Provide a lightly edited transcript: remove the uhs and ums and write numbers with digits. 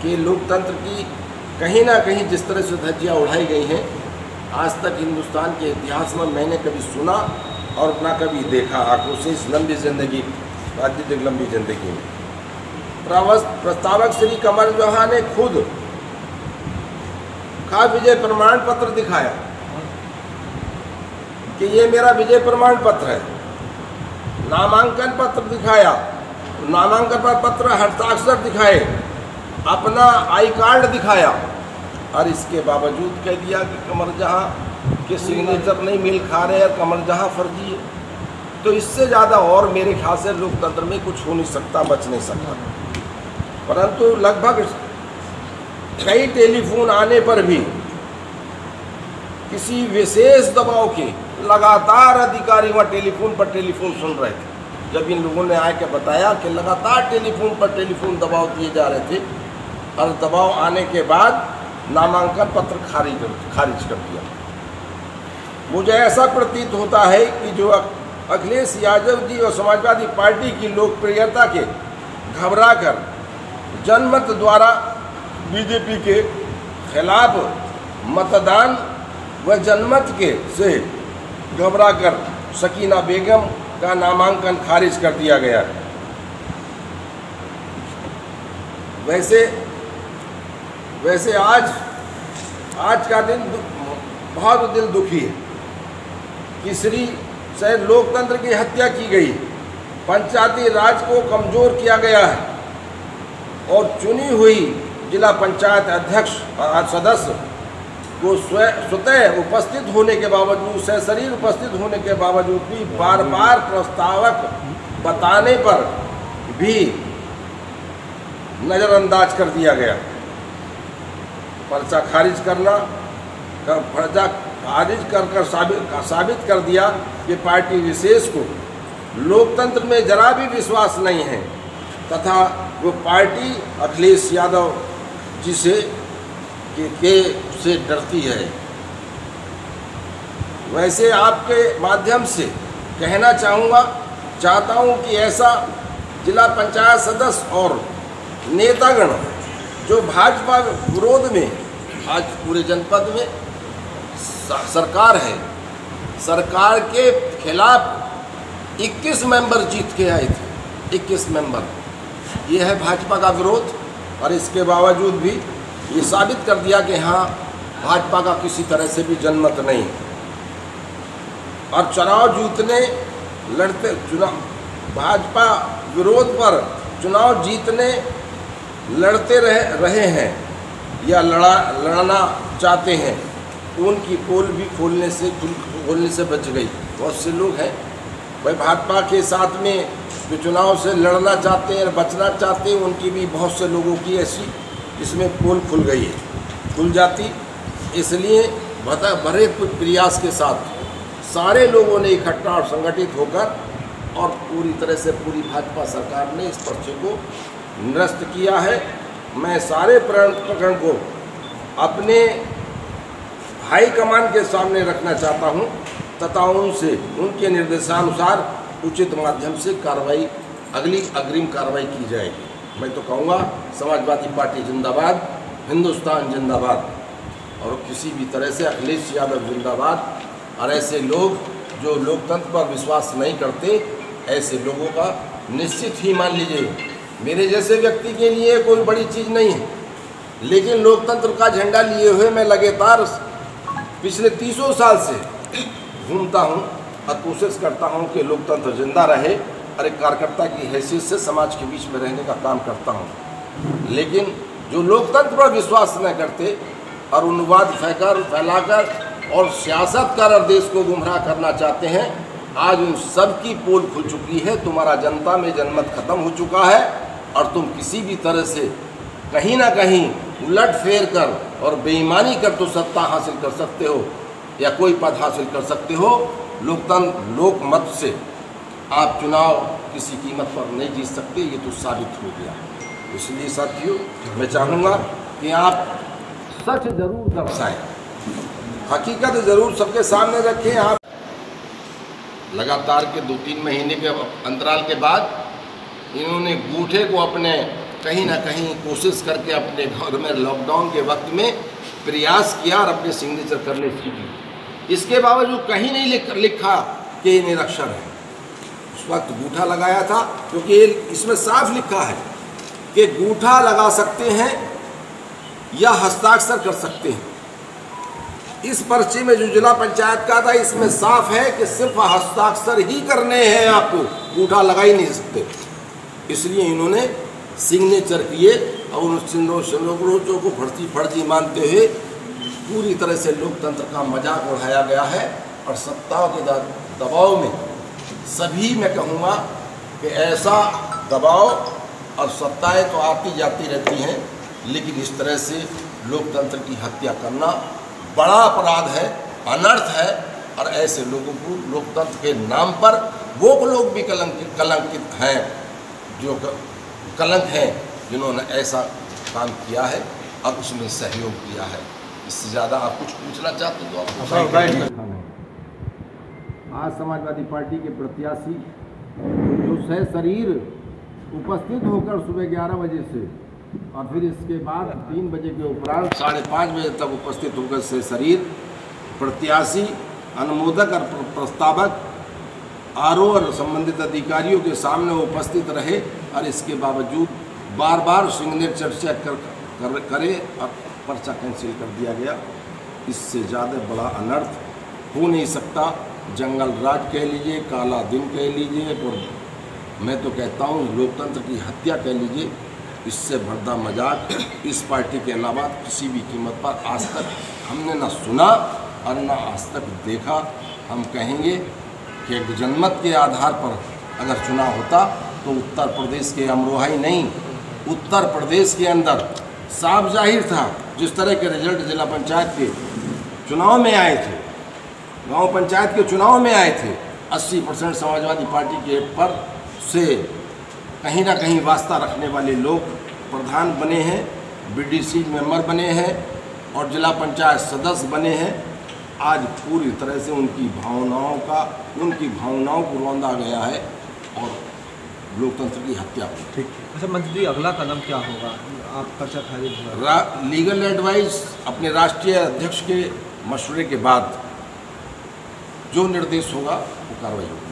कि लोकतंत्र की कहीं ना कहीं जिस तरह से धज्जियाँ उड़ाई गई हैं, आज तक हिंदुस्तान के इतिहास में मैंने कभी सुना और ना कभी देखा आंखों से इस लंबी जिंदगी, राजनीतिक लंबी जिंदगी में। प्रस्तावक श्री कमल जोहा ने खुद का विजय प्रमाण पत्र दिखाया कि ये मेरा विजय प्रमाण पत्र है, नामांकन पत्र दिखाया, नामांकन पत्र हस्ताक्षर दिखाए, अपना आई कार्ड दिखाया, और इसके बावजूद कह दिया कि कमर जहाँ के सिग्नेचर नहीं मिल खा रहे और कमर जहाँ फर्जी है। तो इससे ज़्यादा और मेरे ख्याल से लोकतंत्र में कुछ हो नहीं सकता, बच नहीं सकता। परंतु लगभग कई टेलीफोन आने पर भी किसी विशेष दबाव के लगातार अधिकारी वहाँ टेलीफोन पर टेलीफोन सुन रहे थे। जब इन लोगों ने आके बताया कि लगातार टेलीफोन पर टेलीफोन दबाव दिए जा रहे थे, और दबाव आने के बाद नामांकन पत्र खारिज कर दिया। मुझे ऐसा प्रतीत होता है कि जो अखिलेश यादव जी और समाजवादी पार्टी की लोकप्रियता के घबराकर जनमत द्वारा बीजेपी के खिलाफ मतदान व जनमत के से घबराकर सकीना बेगम का नामांकन खारिज कर दिया गया। वैसे आज का दिन बहुत दिल दुखी है कि श्री शायद लोकतंत्र की हत्या की गई, पंचायती राज को कमज़ोर किया गया है, और चुनी हुई जिला पंचायत अध्यक्ष और सदस्य को स्वतः उपस्थित होने के बावजूद, सशरीर उपस्थित होने के बावजूद भी बार बार प्रस्तावक बताने पर भी नज़रअंदाज कर दिया गया। पर्चा खारिज करना, पर्चा खारिज कर साबित कर दिया कि पार्टी विशेष को लोकतंत्र में जरा भी विश्वास नहीं है, तथा वो पार्टी अखिलेश यादव जी से डरती है। वैसे आपके माध्यम से कहना चाहता हूँ कि ऐसा जिला पंचायत सदस्य और नेतागण जो भाजपा विरोध में आज पूरे जनपद में सरकार है, सरकार के खिलाफ 21 मेंबर जीत के आए थे, 21 मेंबर। ये है भाजपा का विरोध, और इसके बावजूद भी ये साबित कर दिया कि हाँ, भाजपा का किसी तरह से भी जनमत नहीं। और भाजपा विरोध पर चुनाव जीतने लड़ते रहे हैं या लड़ना चाहते हैं, उनकी पोल भी खोलने से बच गई। बहुत से लोग हैं भाई भाजपा के साथ में जो चुनाव से लड़ना चाहते हैं, बचना चाहते हैं, उनकी भी बहुत से लोगों की ऐसी इसमें पोल खुल गई है, खुल जाती। इसलिए बड़े कुछ प्रयास के साथ सारे लोगों ने इकट्ठा और संगठित होकर और पूरी तरह से पूरी भाजपा सरकार ने इस पर्चे को निरस्त किया है। मैं सारे प्रकरण को अपने हाईकमान के सामने रखना चाहता हूं, तथा उनसे उनके निर्देशानुसार उचित माध्यम से कार्रवाई, अग्रिम कार्रवाई की जाएगी। मैं तो कहूँगा समाजवादी पार्टी जिंदाबाद, हिंदुस्तान जिंदाबाद, और किसी भी तरह से अखिलेश यादव जिंदाबाद। और ऐसे लोग जो लोकतंत्र पर विश्वास नहीं करते, ऐसे लोगों का निश्चित ही मान लीजिए मेरे जैसे व्यक्ति के लिए कोई बड़ी चीज़ नहीं है, लेकिन लोकतंत्र का झंडा लिए हुए मैं लगातार पिछले 30 साल से घूमता हूँ और कोशिश करता हूँ कि लोकतंत्र जिंदा रहे, और एक कार्यकर्ता की हैसियत से समाज के बीच में रहने का काम करता हूँ। लेकिन जो लोकतंत्र पर विश्वास न करते और उन्वाद फैलाकर और सियासत कर और देश को गुमराह करना चाहते हैं, आज उन सब की पोल खुल चुकी है। तुम्हारा जनता में जनमत खत्म हो चुका है, और तुम किसी भी तरह से कहीं ना कहीं उलट फेर कर और बेईमानी कर तो सत्ता हासिल कर सकते हो या कोई पद हासिल कर सकते हो। लोकतंत्र लोकमत से आप चुनाव किसी कीमत पर नहीं जीत सकते, ये तो साबित हो गया। इसलिए साथियों, मैं चाहूँगा कि आप सच जरूर दर्शाएं, हकीकत ज़रूर सबके सामने रखें। आप लगातार के 2-3 महीने के अंतराल के बाद इन्होंने गूठे को अपने कहीं ना कहीं कोशिश करके अपने घर में लॉकडाउन के वक्त में प्रयास किया और अपने सिग्नेचर करने सीखी। इसके बावजूद कहीं नहीं लिखा कि ये निरक्षर है। उस वक्त गूठा लगाया था, क्योंकि इसमें साफ लिखा है कि गूठा लगा सकते हैं या हस्ताक्षर कर सकते हैं। इस पर्ची में जो जिला पंचायत का था, इसमें साफ है कि सिर्फ हस्ताक्षर ही करने हैं आपको, गूठा लगा ही नहीं सकते। इसलिए इन्होंने सिग्नेचर किए और उन सिग्नेचरों को फर्जी मानते हुए पूरी तरह से लोकतंत्र का मजाक उड़ाया गया है। और सत्ता के दबाव में सभी, मैं कहूँगा कि ऐसा दबाव, और सत्ताएं तो आती जाती रहती हैं, लेकिन इस तरह से लोकतंत्र की हत्या करना बड़ा अपराध है, अनर्थ है। और ऐसे लोगों को लोकतंत्र के नाम पर वो लोग भी कलंकित हैं, जो कलंक हैं, जिन्होंने ऐसा काम किया है और उसमें सहयोग किया है। इससे ज़्यादा आप कुछ पूछना चाहते हो तो आज समाजवादी पार्टी के प्रत्याशी जो सशरीर उपस्थित होकर सुबह 11 बजे से और फिर इसके बाद 3 बजे के उपरांत 5:30 बजे तक उपस्थित होकर सशरीर प्रत्याशी, अनुमोदक और प्रस्तावक आरओ और संबंधित अधिकारियों के सामने उपस्थित रहे और इसके बावजूद बार सिग्नेचर चेक करे और पर्चा कैंसिल कर दिया गया। इससे ज़्यादा बड़ा अनर्थ हो नहीं सकता। जंगल राज कह लीजिए, काला दिन कह लीजिए, और मैं तो कहता हूँ लोकतंत्र की हत्या कह लीजिए, इससे बढ़ता मजाक इस पार्टी के अलावा किसी भी कीमत पर आज तक हमने ना सुना और ना आज तक देखा। हम कहेंगे कि एक जनमत के आधार पर अगर चुनाव होता तो उत्तर प्रदेश के अमरोहा ही नहीं, उत्तर प्रदेश के अंदर साफ जाहिर था। जिस तरह के रिजल्ट जिला पंचायत के चुनाव में आए थे, गांव पंचायत के चुनाव में आए थे, 80% समाजवादी पार्टी के पर से कहीं ना कहीं वास्ता रखने वाले लोग प्रधान बने हैं, बीडीसी मेंबर बने हैं और जिला पंचायत सदस्य बने हैं। आज पूरी तरह से उनकी भावनाओं को रौंदा गया है और लोकतंत्र की हत्या हुई। ठीक। अच्छा मंत्री जी, अगला कदम क्या होगा? आप पर्चा खारिज लीगल एडवाइस अपने राष्ट्रीय अध्यक्ष के मशवरे के बाद जो निर्देश होगा वो कार्रवाई होगी।